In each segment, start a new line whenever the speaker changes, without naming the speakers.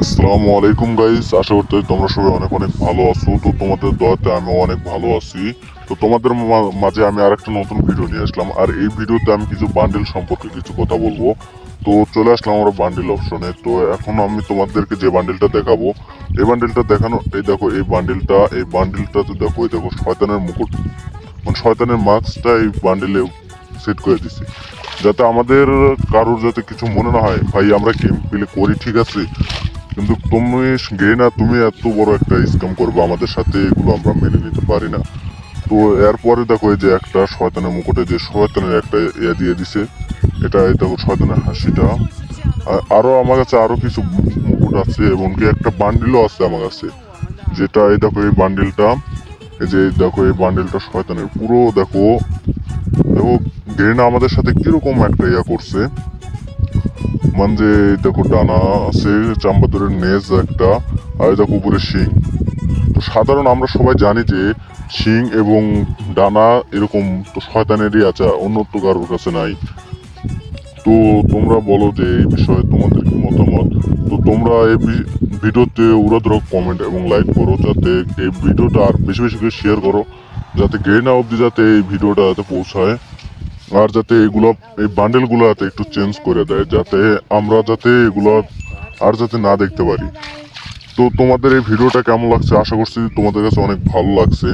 আসসালামু আলাইকুম গাইস, আশা করতে তোমরা সবাই অনেক অনেক ভালো আছো। তো তোমাদের দোয়াতে আমিও অনেক ভালো আছি। তো তোমাদের মাঝে আমি আরেকটা নতুন ভিডিও নিয়ে আসলাম, আর এই ভিডিওতে আমি কিছু বান্ডিল সম্পর্কে কিছু কথা বলবো। তো চলে আসলাম আমরা বান্ডিল অপশনে। তো এখন আমি তোমাদেরকে যে বান্ডিলটা দেখাবো, এই বান্ডিলটা দেখানো, এই দেখো এই বান্ডিলটা তো দেখো, এই দেখো শয়তানের মুকুট, মানে শয়তানের মাস্কটা এই বান্ডিলে সেট করে দিছি, যাতে আমাদের কারোর যাতে কিছু মনে না হয় ভাই আমরা গেম প্লে করি ঠিক আছে, কিন্তু তুমি গেরিনা তুমি এত বড় একটা স্ক্যাম করবে আমাদের সাথে, এগুলো আমরা মেনে নিতে পারি না। তো এরপরে দেখো এই যে একটা শয়তানের মুকুটে যে শয়তানের একটা ইয়ে দিয়ে দিছে, এটা এই দেখো শয়তানের হাসিটা। আরো আমার কাছে আরো কিছু মুকুট আছে এবং কি একটা বান্ডিলও আছে আমার কাছে, যেটা এই দেখো এই বান্ডিলটা, এই যে দেখো এই বান্ডিলটা শয়তানের পুরো দেখো। দেখো গেরিনা আমাদের সাথে কিরকম একটা ইয়া করছে, মানে যে দেখো ডানা আছে, চাম্বাদুরের নেজ একটা, আর দেখো উপরে শিং। তো সাধারণ আমরা সবাই জানি যে শিং এবং ডানা এরকম তো শয়তানেরই আছে, অন্য তো কারোর কাছে নাই। তো তোমরা বলো যে এই বিষয়ে তোমাদের কি মতামত। তো তোমরা এই ভিডিওতে উড়াধুরা কমেন্ট এবং লাইক করো, যাতে এই ভিডিওটা আর বেশি বেশি করে শেয়ার করো, যাতে গেরিনা অবধি যাতে এই ভিডিওটা যাতে পৌঁছায়, আর যাতে এগুলো এই বান্ডেলগুলো যাতে একটু চেঞ্জ করে দেয়, যাতে আমরা যাতে এগুলো আর যাতে না দেখতে পারি। তো তোমাদের এই ভিডিওটা কেমন লাগছে, আশা করছি তোমাদের কাছে অনেক ভালো লাগছে।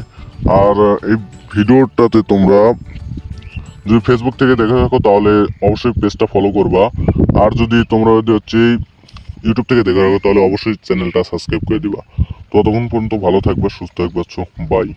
আর এই ভিডিওটাতে তোমরা যদি ফেসবুক থেকে দেখে থাকো তাহলে অবশ্যই পেজটা ফলো করবা, আর যদি তোমরা যদি হচ্ছে ইউটিউব থেকে দেখে থাকো তাহলে অবশ্যই চ্যানেলটা সাবস্ক্রাইব করে দিবা। ততক্ষণ পর্যন্ত ভালো থাকবে, সুস্থ থাকবে, বাই।